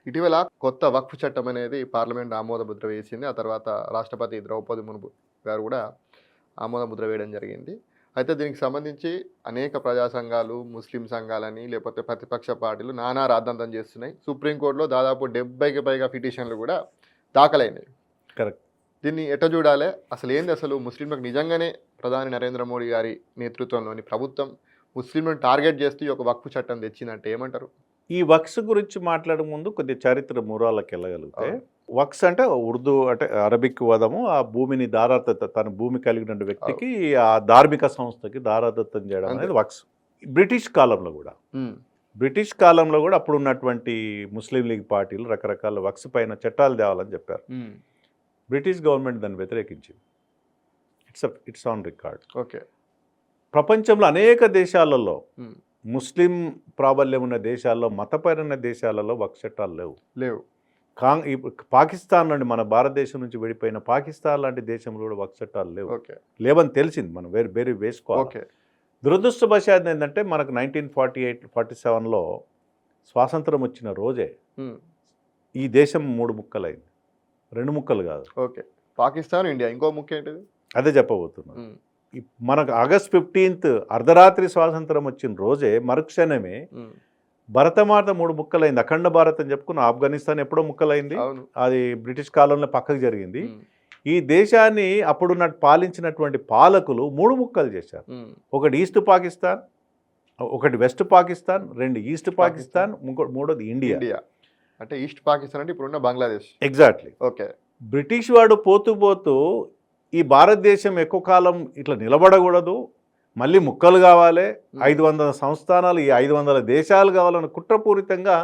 ఇటీవల కొత్త వక్ఫ్ చట్టం అనేది పార్లమెంట్ ఆమోద ముద్ర వేసింది. ఆ తర్వాత రాష్ట్రపతి ద్రౌపది ముర్ము గారు కూడా ఆమోద ముద్ర వేయడం జరిగింది. అయితే దీనికి సంబంధించి అనేక ప్రజా సంఘాలు, ముస్లిం సంఘాలని లేకపోతే ప్రతిపక్ష పార్టీలు నానా రాద్ధాంతం చేస్తున్నాయి. సుప్రీంకోర్టులో దాదాపు 70కి పైగా పిటిషన్లు కూడా దాఖలైనాయి. కరెక్ట్. దీన్ని ఎట్ట చూడాలి? అసలు ఏంది అసలు ముస్లింలకు నిజంగానే ప్రధాని నరేంద్ర మోడీ గారి నేతృత్వంలోని ప్రభుత్వం ముస్లింలను టార్గెట్ చేస్తూ ఈ ఒక వక్ఫ్ చట్టం తెచ్చిందంటే ఏమంటారు? ఈ వక్స్ గురించి మాట్లాడే ముందు కొద్ది చరిత్ర మూలాలకు వెళ్ళగలిగితే, వక్స్ అంటే ఉర్దూ అంటే అరబిక్ పదము. ఆ భూమిని దారాదత్త తన భూమి కలిగిన వ్యక్తికి ఆ ధార్మిక సంస్థకి దారాదత్తం చేయడం అనేది వక్స్. బ్రిటిష్ కాలంలో కూడా అప్పుడు ఉన్నటువంటి ముస్లిం లీగ్ పార్టీలు రకరకాల వక్స్ పైన చట్టాలు తేవాలని చెప్పారు. బ్రిటిష్ గవర్నమెంట్ దాన్ని వ్యతిరేకించింది. It's on record. ఓకే. ప్రపంచంలో అనేక దేశాలలో ముస్లిం ప్రాబల్యం ఉన్న దేశాల్లో, మతపరమైన దేశాలలో వక్ఫ్ చట్టాలు లేవు. పాకిస్తాన్ నుండి, మన భారతదేశం నుంచి విడిపోయిన పాకిస్తాన్ లాంటి దేశంలో కూడా వక్ఫ్ చట్టాలు లేవని తెలిసింది. మనం వేరే వేసుకోవాలి. దురదృష్టవశాత్తు ఏంటంటే మనకు 1947లో స్వాతంత్రం వచ్చిన రోజే ఈ దేశం 3 ముక్కలైంది. 2 ముక్కలు కాదు. ఓకే. పాకిస్తాన్, ఇండియా. ఇంకో ముక్క ఏంటిది? అదే చెప్పబోతున్నాను. మనకు ఆగస్ట్ 15 అర్ధరాత్రి స్వాతంత్రం వచ్చిన రోజే మరుక్షణమే భరతమాత 3 ముక్కలైంది. అఖండ భారత్ అని చెప్పుకున్న ఆఫ్ఘనిస్తాన్ ఎప్పుడో ముక్కలైంది. అది బ్రిటిష్ కాలంలో పక్కకు జరిగింది. ఈ దేశాన్ని అప్పుడున్న పాలించినటువంటి పాలకులు 3 ముక్కలు చేశారు. ఒకటి ఈస్ట్ పాకిస్తాన్, ఒకటి వెస్ట్ పాకిస్తాన్, 2 ఈస్ట్ పాకిస్తాన్, మూడోది ఇండియా. అంటే ఈస్ట్ పాకిస్తాన్ అంటే ఇప్పుడున్న బంగ్లాదేశ్. ఎగ్జాక్ట్లీ. ఓకే. బ్రిటిష్ వాడు పోతూ ఈ భారతదేశం ఎక్కువ కాలం ఇట్లా నిలబడకూడదు, మళ్ళీ ముక్కలు కావాలి, 500 సంస్థానాలు, ఈ 500 దేశాలు కావాలని కుట్రపూరితంగా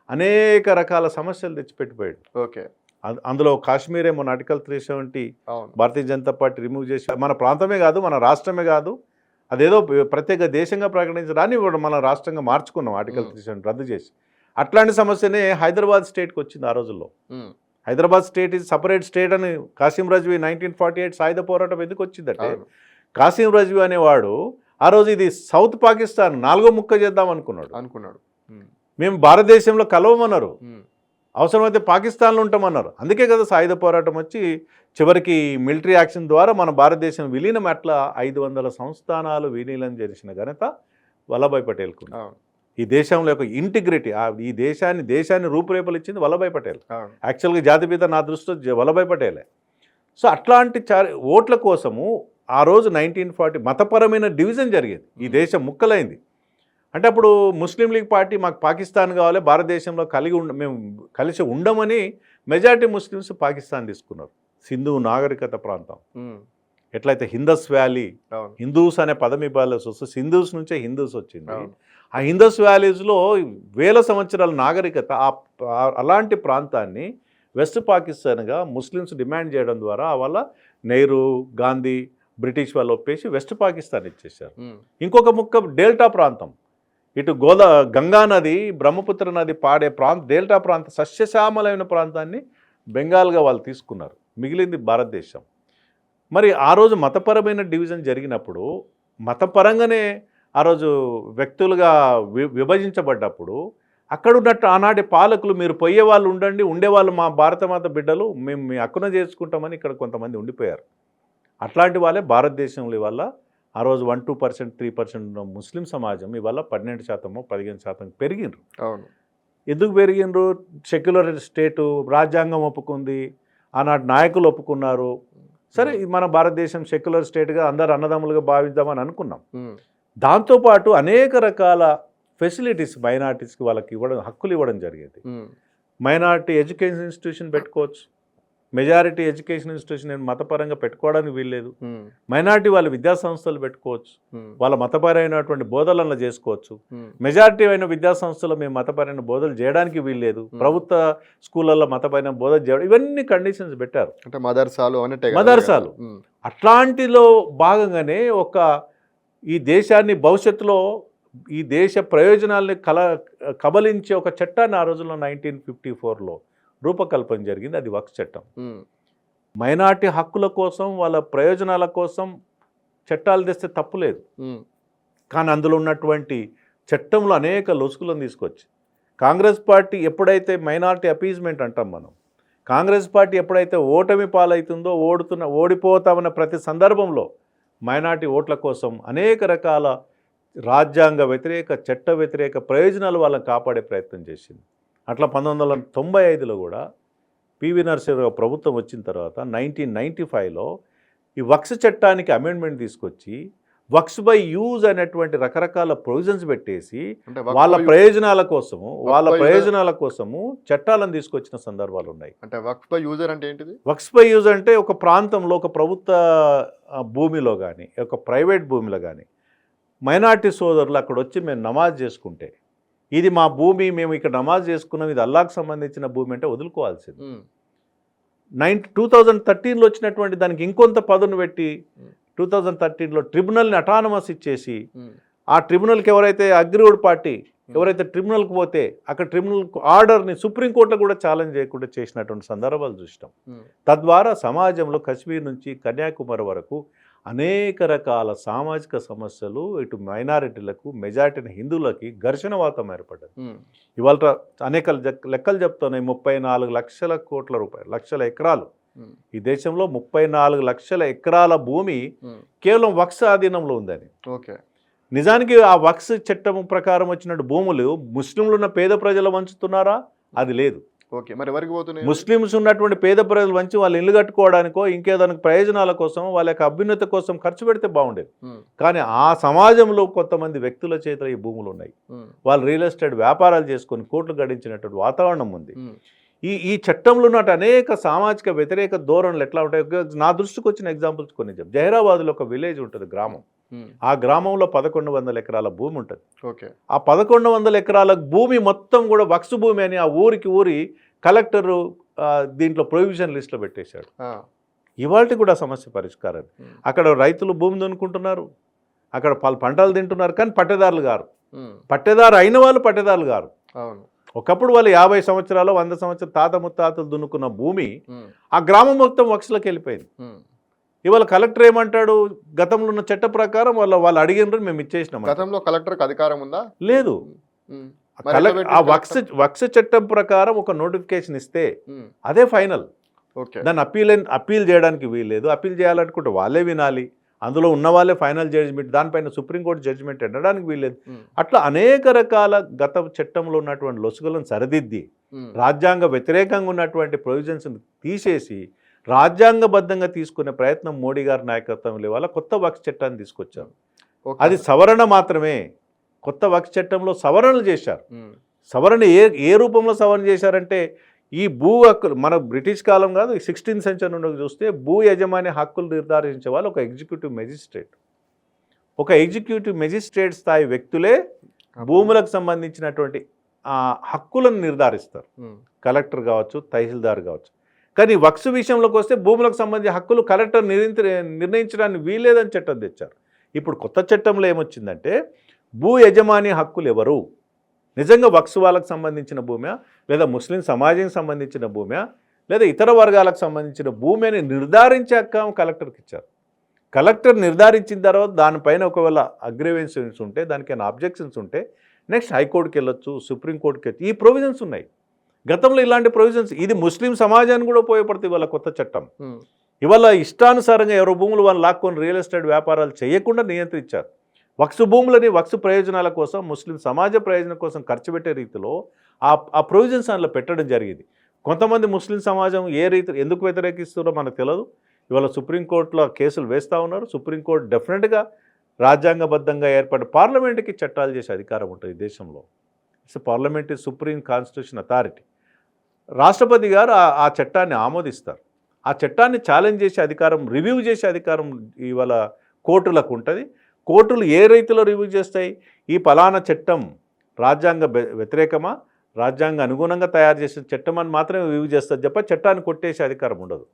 అనేక రకాల సమస్యలు తెచ్చిపెట్టిపోయాడు. ఓకే. అందులో కాశ్మీర్ ఏమో article 370 Bharatiya Janata party remove చేసి, మన ప్రాంతమే కాదు, మన రాష్ట్రమే కాదు, అదేదో ప్రత్యేక దేశంగా ప్రకటించడాన్ని మన రాష్ట్రంగా మార్చుకున్నాం ఆర్టికల్ 370 రద్దు చేసి. అట్లాంటి సమస్యనే హైదరాబాద్ స్టేట్కి వచ్చింది ఆ రోజుల్లో. Hyderabad state is separate state అని కాసిం రజ్వీ 1948 సాయుధ పోరాటం ఎందుకు వచ్చిందంటే, కాసిం రజ్వీ అనేవాడు ఆ రోజు ఇది సౌత్ పాకిస్తాన్ 4వ ముక్క చేద్దాం అనుకున్నాడు. మేము భారతదేశంలో కలవమన్నారు, అవసరమైతే పాకిస్తాన్లో ఉంటామన్నారు. అందుకే కదా సాయుధ పోరాటం వచ్చి చివరికి మిలిటరీ యాక్షన్ ద్వారా మన భారతదేశం విలీనం అట్లా 500 సంస్థానాలు విలీనం చేసిన ఘనత వల్లభాయ్ పటేల్కు. ఈ దేశంలో యొక్క ఇంటిగ్రిటీ, ఈ దేశాన్ని రూపురేపలు ఇచ్చింది వల్లభాయ్ పటేల్. యాక్చువల్గా జాతిపిత నా దృష్టిలో వల్లభాయ్ పటేలే. సో అట్లాంటి ఓట్ల కోసము ఆ రోజు 1940 మతపరమైన డివిజన్ జరిగేది. ఈ దేశం ముక్కలైంది. అంటే అప్పుడు ముస్లిం లీగ్ పార్టీ మాకు పాకిస్తాన్ కావాలి, భారతదేశంలో మేము కలిసి ఉండమని మెజారిటీ ముస్లిమ్స్ పాకిస్తాన్ తీసుకున్నారు. సింధు నాగరికత ప్రాంతం, ఎట్లయితే హిందస్ వ్యాలీ, హిందూస్ అనే పదం ఇవ్వాల్సి వస్తే సింధూస్ నుంచే హిందూస్ వచ్చింది. ఆ హిందస్ వ్యాలీస్లో వేల సంవత్సరాల నాగరికత, అలాంటి ప్రాంతాన్ని వెస్ట్ పాకిస్తాన్గా ముస్లిమ్స్ డిమాండ్ చేయడం ద్వారా వల్ల నెహ్రూ, గాంధీ, బ్రిటిష్ వాళ్ళు ఒప్పేసి వెస్ట్ పాకిస్తాన్ ఇచ్చేశారు. ఇంకొక ముక్క డెల్టా ప్రాంతం, ఇటు గంగా నది, బ్రహ్మపుత్ర నది పాడే డెల్టా ప్రాంత సస్యశ్యామలైన ప్రాంతాన్ని బెంగాల్గా వాళ్ళు తీసుకున్నారు. మిగిలింది భారతదేశం. మరి ఆ రోజు మతపరమైన డివిజన్ జరిగినప్పుడు, మతపరంగానే ఆ రోజు వ్యక్తులుగా విభజించబడ్డప్పుడు, అక్కడ ఉన్నట్టు ఆనాటి పాలకులు మీరు పోయే వాళ్ళు ఉండండి, ఉండేవాళ్ళు మా భారతమాత బిడ్డలు, మేము మీ హక్కున చేసుకుంటామని ఇక్కడ కొంతమంది ఉండిపోయారు. అట్లాంటి వాళ్ళే భారతదేశంలో ఇవాళ ఆ రోజు 1-2%, 3% ఉన్న ముస్లిం సమాజం ఇవాళ 12%, 15% పెరిగినరు. అవును. ఎందుకు పెరిగినరు? సెక్యులర్ స్టేటు, రాజ్యాంగం ఒప్పుకుంది, ఆనాటి నాయకులు ఒప్పుకున్నారు. సరే, మన భారతదేశం సెక్యులర్ స్టేట్గా అందరు అన్నదమ్ములుగా భావిద్దామని అనుకున్నాం. దాంతోపాటు అనేక రకాల ఫెసిలిటీస్ మైనార్టీస్కి వాళ్ళకి హక్కులు ఇవ్వడం జరిగేది. మైనార్టీ ఎడ్యుకేషన్ ఇన్స్టిట్యూషన్ పెట్టుకోవచ్చు, మెజారిటీ ఎడ్యుకేషన్ ఇన్స్టిట్యూషన్ మతపరంగా పెట్టుకోవడానికి వీల్లేదు. మైనార్టీ వాళ్ళ విద్యా సంస్థలు పెట్టుకోవచ్చు, వాళ్ళ మతపరమైనటువంటి బోధనలు చేసుకోవచ్చు. మెజారిటీ అయిన విద్యా సంస్థలు మేము మతపరమైన బోధనలు చేయడానికి వీల్లేదు. ప్రభుత్వ స్కూళ్ళల్లో మతపరమైన బోధన చేయడం, ఇవన్నీ కండిషన్స్ పెట్టారు. అంటే మదర్సాలు. అట్లాంటిలో భాగంగానే ఈ దేశాన్ని భవిష్యత్తులో ఈ దేశ ప్రయోజనాల్ని కబలించే ఒక చట్టాన్ని ఆ రోజుల్లో 1954లో రూపకల్పన జరిగింది. అది వక్ఫ్ చట్టం. మైనార్టీ హక్కుల కోసం, వాళ్ళ ప్రయోజనాల కోసం చట్టాలు తెస్తే తప్పులేదు. కానీ అందులో ఉన్నటువంటి చట్టంలో అనేక లొసుగులను తీసుకొచ్చి, కాంగ్రెస్ పార్టీ ఎప్పుడైతే మైనారిటీ అపీజ్మెంట్ అంటాం మనం, కాంగ్రెస్ పార్టీ ఎప్పుడైతే ఓటమి పాలవుతుందో ఓడిపోతామన్న ప్రతి సందర్భంలో మైనారిటీ ఓట్ల కోసం అనేక రకాల రాజ్యాంగ వ్యతిరేక చట్ట వ్యతిరేక ప్రయోజనాలు వాళ్ళని కాపాడే ప్రయత్నం చేసింది. అట్లా 1995లో కూడా పివి నరసింహరావు ప్రభుత్వం వచ్చిన తర్వాత 1995లో ఈ వక్స్ చట్టానికి అమెండ్మెంట్ తీసుకొచ్చి వక్స్ బై యూజ్ అనేటువంటి రకరకాల ప్రొవిజన్స్ పెట్టేసి వాళ్ళ ప్రయోజనాల కోసము చట్టాలను తీసుకొచ్చిన సందర్భాలు ఉన్నాయి. అంటే వక్ఫ్ బై యూజర్ అంటే ఏంటిది? వక్స్ బై యూజ్ అంటే ఒక ప్రాంతంలో ఒక ప్రభుత్వ భూమిలో కానీ ఒక ప్రైవేట్ భూమిలో కానీ మైనార్టీ సోదరులు అక్కడ వచ్చి మేము నమాజ్ చేసుకుంటే, ఇది మా భూమి, మేము ఇక్కడ నమాజ్ చేసుకున్నాం, ఇది అల్లాహ్కి సంబంధించిన భూమి అంటే వదులుకోవాల్సింది. 2013లో వచ్చినటువంటి దానికి ఇంకొంత పదును పెట్టి 2013లో ట్రిబ్యునల్ని అటానమస్ ఇచ్చేసి ఆ ట్రిబ్యునల్కి ఎవరైతే అగ్రీవుడ్ పార్టీ ఎవరైతే ట్రిబ్యునల్కి పోతే అక్కడ ట్రిబ్యునల్ ఆర్డర్ని సుప్రీంకోర్టులో కూడా ఛాలెంజ్ చేయకుండా చేసినటువంటి సందర్భాలు చూస్తాం. తద్వారా సమాజంలో కశ్మీర్ నుంచి కన్యాకుమారి వరకు అనేక రకాల సామాజిక సమస్యలు ఇటు మైనారిటీలకు మెజారిటీ హిందువులకి ఘర్షణవాతం ఏర్పడ్డది. ఇవాళ అనేక లెక్కలు చెప్తున్నాయి. 34 లక్షల కోట్ల రూపాయలు, లక్షల ఎకరాలు, ఈ దేశంలో 34 లక్షల ఎకరాల భూమి కేవలం వక్స్ ఆధీనంలో ఉందని. నిజానికి ఆ వక్స్ చట్టం ప్రకారం వచ్చినట్టు భూములు ముస్లింలు ఉన్న పేద ప్రజలు వంచుతున్నారా? అది లేదు. మరి ఎవరికి పోతున్నాయి? ముస్లిమ్స్ ఉన్నటువంటి పేద ప్రజలు వంచి వాళ్ళు ఇల్లు కట్టుకోవడానికో ఇంకేదానికి ప్రయోజనాల కోసం వాళ్ళ యొక్క అభ్యున్నతి కోసం ఖర్చు పెడితే బాగుండేది. కానీ ఆ సమాజంలో కొంతమంది వ్యక్తుల చేత ఈ భూములు ఉన్నాయి. వాళ్ళు రియల్ ఎస్టేట్ వ్యాపారాలు చేసుకొని కోట్లు గడించినటువంటి వాతావరణం ఉంది. ఈ చట్టంలో ఉన్న అనేక సామాజిక వ్యతిరేక ధోరణులు ఎట్లా ఉంటాయి? నా దృష్టికి వచ్చిన ఎగ్జాంపుల్స్ కొన్ని చెప్పు. జహీరాబాద్లో ఒక విలేజ్ ఉంటుంది, గ్రామం. ఆ గ్రామంలో 1100 ఎకరాల భూమి ఉంటుంది. ఆ 1100 ఎకరాల భూమి మొత్తం కూడా వక్స్ భూమి అని ఆ ఊరి కలెక్టరు దీంట్లో ప్రొవిజన్ లిస్ట్లో పెట్టేశాడు. ఇవాళ కూడా సమస్య పరిష్కారం. అక్కడ రైతులు భూమి దున్నుకుంటున్నారు, అక్కడ పంటలు తింటున్నారు, కానీ పట్టేదారులు గారు. పట్టేదారు అయిన వాళ్ళు పట్టేదారులు గారు. ఒకప్పుడు వాళ్ళు 50 సంవత్సరాలు 100 సంవత్సరాలు తాత ముత్తాతలు దున్నుకున్న భూమి ఆ గ్రామం మొత్తం వక్స్లోకి వెళ్ళిపోయింది. ఇవాళ కలెక్టర్ ఏమంటాడు? గతంలో ఉన్న చట్ట ప్రకారం వాళ్ళు అడిగినారు, మేము ఇచ్చేసినాం. గతంలో కలెక్టర్కి అధికారం ఉందా? లేదు. ఆ వక్స్ చట్టం ప్రకారం ఒక నోటిఫికేషన్ ఇస్తే అదే ఫైనల్. దాన్ని అప్పీల్ చేయడానికి వీల్లేదు. అప్పీల్ చేయాలనుకుంటే వాళ్ళే వినాలి, అందులో ఉన్న వాళ్ళే ఫైనల్ జడ్జిమెంట్, దానిపైన సుప్రీంకోర్టు జడ్జిమెంట్ ఎండడానికి వీల్లేదు. అట్లా అనేక రకాల గత చట్టంలో ఉన్నటువంటి లొసుగులను సరిదిద్ది రాజ్యాంగ వ్యతిరేకంగా ఉన్నటువంటి ప్రొవిజన్స్ తీసేసి రాజ్యాంగబద్ధంగా తీసుకునే ప్రయత్నం మోడీ గారి నాయకత్వంలో ఇవాళ కొత్త వక్స్ చట్టాన్ని తీసుకొచ్చారు. అది సవరణ మాత్రమే. కొత్త వక్స్ చట్టంలో సవరణలు చేశారు. సవరణ ఏ రూపంలో సవరణ చేశారంటే, ఈ భూ హక్కులు మన బ్రిటిష్ కాలం కాదు, 16th సెంచరీ నుండి చూస్తే భూ యజమాని హక్కులు నిర్ధారించే వాళ్ళు ఒక ఎగ్జిక్యూటివ్ మెజిస్ట్రేట్ స్థాయి వ్యక్తులే భూములకు సంబంధించినటువంటి హక్కులను నిర్ధారిస్తారు. కలెక్టర్ కావచ్చు, తహసీల్దార్ కావచ్చు. కానీ వక్స్ విషయంలోకి వస్తే భూములకు సంబంధించిన హక్కులు కలెక్టర్ నిర్ణయించడానికి వీల్లేదని చట్టం తెచ్చారు. ఇప్పుడు కొత్త చట్టంలో ఏమొచ్చిందంటే, భూ యజమాని హక్కులు ఎవరు, నిజంగా వక్స్ వాళ్ళకు సంబంధించిన భూమి, లేదా ముస్లిం సమాజానికి సంబంధించిన భూమి, లేదా ఇతర వర్గాలకు సంబంధించిన భూమి అని నిర్ధారించే హక్కు కలెక్టర్కి ఇచ్చారు. కలెక్టర్ నిర్ధారించిన తర్వాత దానిపైన ఒకవేళ అగ్రివెన్షన్స్ ఉంటే, దానికైనా అబ్జెక్షన్స్ ఉంటే నెక్స్ట్ హైకోర్టుకి వెళ్ళొచ్చు, సుప్రీంకోర్టుకి వెళ్ళచ్చు. ఈ ప్రొవిజన్స్ ఉన్నాయి. గతంలో ఇలాంటి ప్రొవిజన్స్, ఇది ముస్లిం సమాజాన్ని కూడా ఉపయోగపడుతుంది. ఇవాళ కొత్త చట్టం ఇవాళ ఇష్టానుసారంగా ఎవరో భూములు వాళ్ళు లాక్కొని రియల్ ఎస్టేట్ వ్యాపారాలు చేయకుండా నియంత్రించారు. వక్స్ భూములని వక్స్ ప్రయోజనాల కోసం, ముస్లిం సమాజ ప్రయోజనం కోసం ఖర్చు పెట్టే రీతిలో ఆ ప్రొవిజన్స్ అందులో పెట్టడం జరిగింది. కొంతమంది ముస్లిం సమాజం ఏ రీతి ఎందుకు వ్యతిరేకిస్తున్నారో మనకు తెలియదు. ఇవాళ సుప్రీంకోర్టులో కేసులు వేస్తూ ఉన్నారు. సుప్రీంకోర్టు డెఫినెట్గా రాజ్యాంగబద్ధంగా ఏర్పడి పార్లమెంట్కి చట్టాలు చేసే అధికారం ఉంటుంది ఈ దేశంలో. It's parliamentary supreme constitution authority. రాష్ట్రపతి గారు ఆ చట్టాన్ని ఆమోదిస్తారు. ఆ చట్టాన్ని ఛాలెంజ్ చేసే అధికారం, రివ్యూ చేసే అధికారం ఇవాళ కోర్టులకు ఉంటుంది. కోర్టులు ఏ రీతిలో రివ్యూ చేస్తాయి? ఈ ఫలానా చట్టం రాజ్యాంగ వ్యతిరేకమా, రాజ్యాంగ అనుగుణంగా తయారు చేసిన చట్టం అని మాత్రమే రివ్యూ చేస్తారు తప్ప చట్టాన్ని కొట్టేసే అధికారం ఉండదు.